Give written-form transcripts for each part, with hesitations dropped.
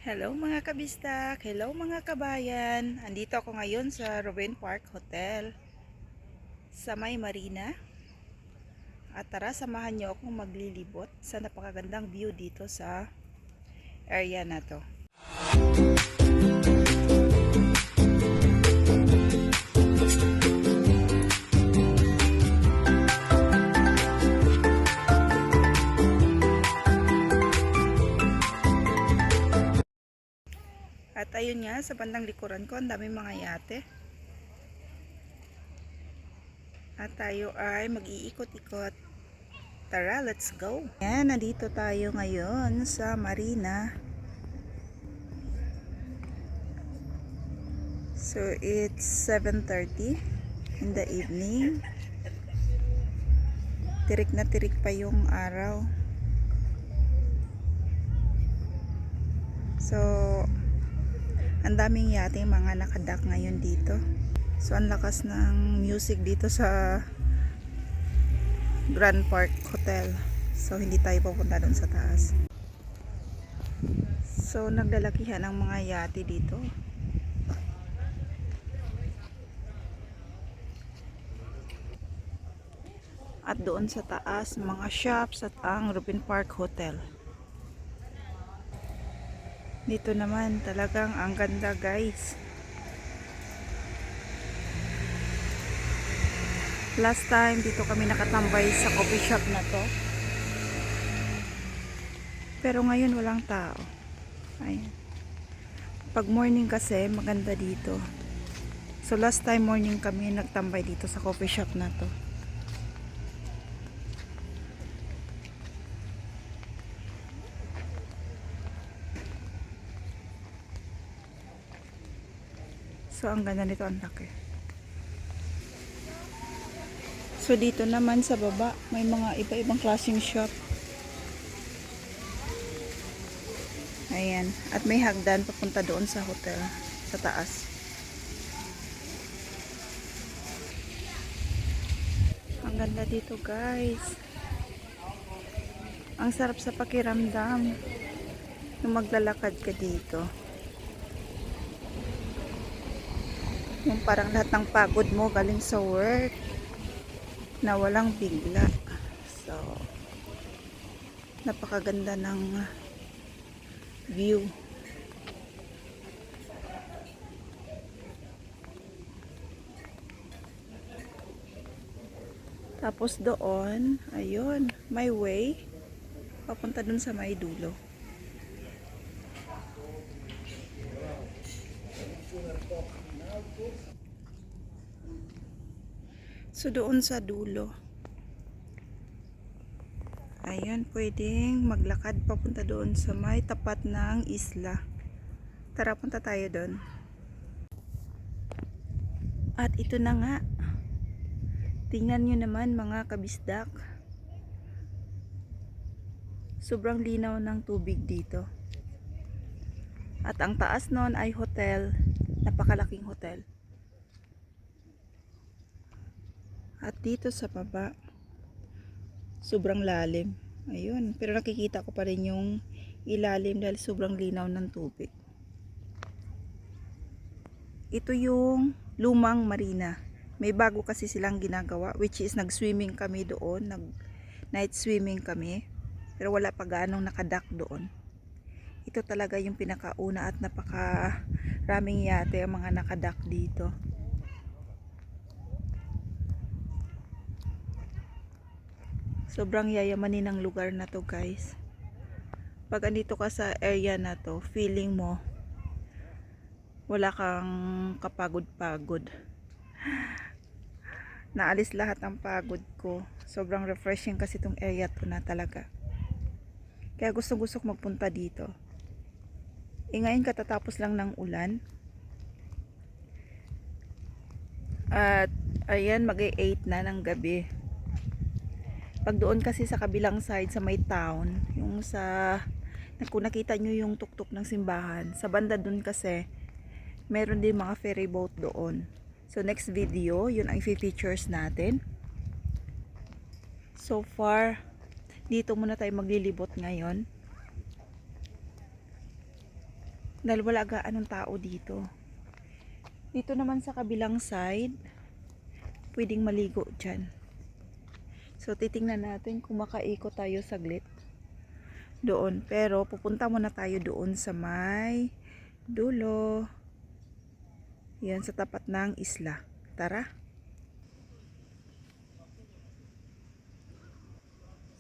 Hello mga kabistak, hello mga kabayan. Andito ako ngayon sa Ruben Park Hotel sa May Marina. At tara, samahan niyo akong maglilibot sa napakagandang view dito sa area na to. At ayun nga, sa bandang likuran ko, ang daming mga yate. At tayo ay mag-iikot-ikot. Tara, let's go! Yan, nandito tayo ngayon sa Marina. So, it's 7:30 in the evening. Tirik na tirik pa yung araw. So, ang daming yating mga nakadak ngayon dito. So, ang lakas ng music dito sa Grand Park Hotel. So, hindi tayo pupunta doon sa taas. So, naglalakihan ang mga yate dito. At doon sa taas, mga shops at ang Ruben Park Hotel. Dito naman, talagang ang ganda guys. Last time, dito kami nakatambay sa coffee shop na to. Pero ngayon walang tao. Ayan. Pag morning kasi, maganda dito. So last time morning kami nagtambay dito sa coffee shop na to. So ang ganda nito, ang laki. So dito naman sa baba, may mga iba-ibang klaseng shop. Ayan. At may hagdan papunta doon sa hotel, sa taas. Ang ganda dito guys. Ang sarap sa pakiramdam nung maglalakad ka dito. Yung parang lahat ng pagod mo galing sa work na walang bigla. So, napakaganda ng view. Tapos doon, ayun, may way papunta dun sa may dulo. So doon sa dulo, ayun, pwedeng maglakad papunta doon sa may tapat ng isla. Tara, punta tayo doon. At ito na nga, tingnan nyo naman mga kabisdak, sobrang linaw ng tubig dito. At ang taas nun ay hotel, napakalaking hotel. At dito sa baba, sobrang lalim. Ayun, pero nakikita ko pa rin yung ilalim dahil sobrang linaw ng tubig. Ito yung lumang marina. May bago kasi silang ginagawa, which is nag-swimming kami doon, nag-night swimming kami. Pero wala pa ganong nakadak doon. Ito talaga yung pinakauna at napakaraming yate ang mga nakadak dito. Sobrang yayamanin ng lugar na to guys. Pag andito ka sa area na to, feeling mo wala kang kapagod-pagod. Naalis lahat ang pagod ko. Sobrang refreshing kasi itong area to na talaga. Kaya gusto-gusto ko magpunta dito. Ngayon katatapos lang ng ulan. At ayan, mag-8 na ng gabi. Pag doon kasi sa kabilang side sa may town, yung sa kung nakita nyo yung tuktok ng simbahan, sa banda doon kasi meron din mga ferry boat doon. So next video, yun ang features natin. So far, dito muna tayo maglilibot ngayon. Dahil wala gaanong tao dito. Dito naman sa kabilang side, pwedeng maligo dyan. So titingnan natin kung makaikot tayo saglit doon. Pero pupunta muna tayo doon sa may dulo. Yan, sa tapat ng isla. Tara.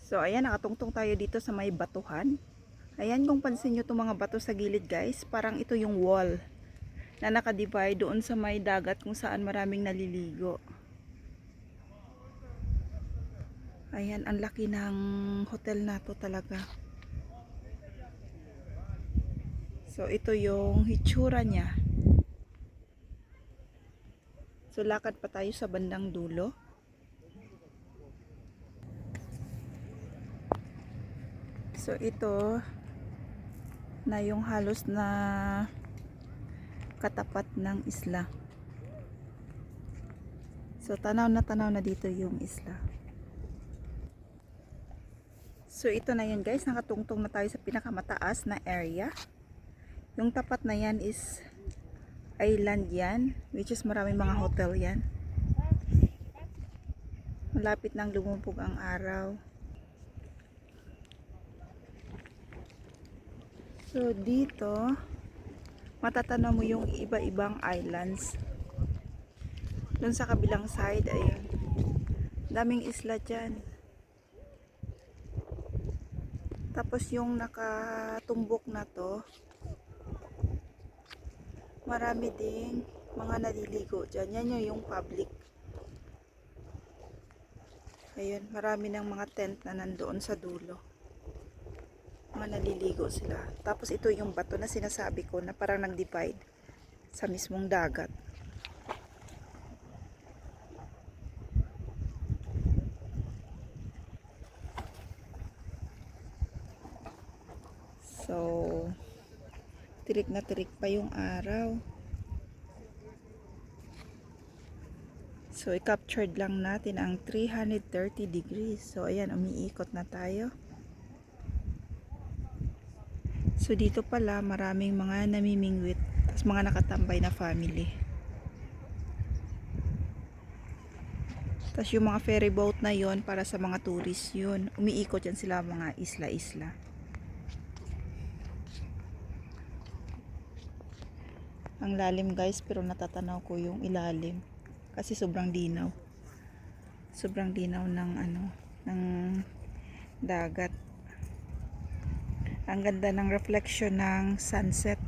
So ayan, nakatungtong tayo dito sa may batuhan. Ayan, kung pansin nyo itong mga bato sa gilid guys, parang ito yung wall na nakadivide doon sa may dagat kung saan maraming naliligo. Ayan, ang laki ng hotel na to talaga. So ito yung hitsura niya. So lakad pa tayo sa bandang dulo. So ito na yung halos na katapat ng isla. So tanaw na dito yung isla. So ito na yun guys, nakatungtong na tayo sa pinakamataas na area. Yung tapat na yan is island yan, which is maraming mga hotel yan. Malapit nang lumubog ang araw. So dito matatanaw mo yung iba-ibang islands. Doon sa kabilang side, ayun, daming isla dyan. Tapos yung nakatumbok na to, marami ding mga naliligo dyan. Yan yung public. Ayun, marami ng mga tent na nandoon sa dulo. Mga naliligo sila. Tapos ito yung bato na sinasabi ko na parang nag-divide sa mismong dagat. So, tirik na tirik pa yung araw. So, i-captured lang natin ang 330 degrees. So, ayan, umiikot na tayo. So, dito pala, maraming mga namimingwit. Tapos, mga nakatambay na family. Tapos, yung mga ferry boat na yon para sa mga tourist yun. Umiikot yan sila mga isla-isla. Ang lalim guys, pero natatanaw ko yung ilalim. Kasi sobrang dinaw. Sobrang dinaw ng ng dagat. Ang ganda ng reflection ng sunset.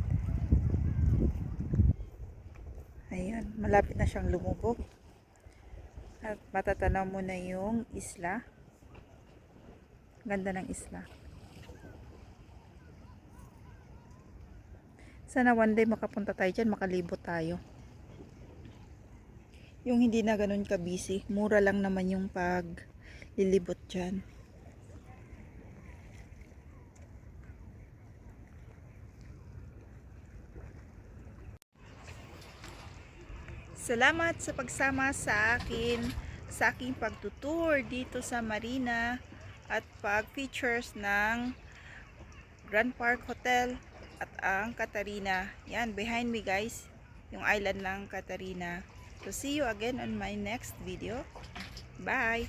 Ayun, malapit na siyang lumubog. At matatanaw mo na yung isla. Ganda ng isla. Sana one day makapunta tayo dyan, makalibot tayo. Yung hindi na ganun ka busy, mura lang naman yung paglilibot dyan. Salamat sa pagsama sa aking pagtutour dito sa Marina at pag-features ng Grand Park Hotel at ang Catarina. Yan, behind me guys, yung island ng Catarina. So see you again on my next video. Bye!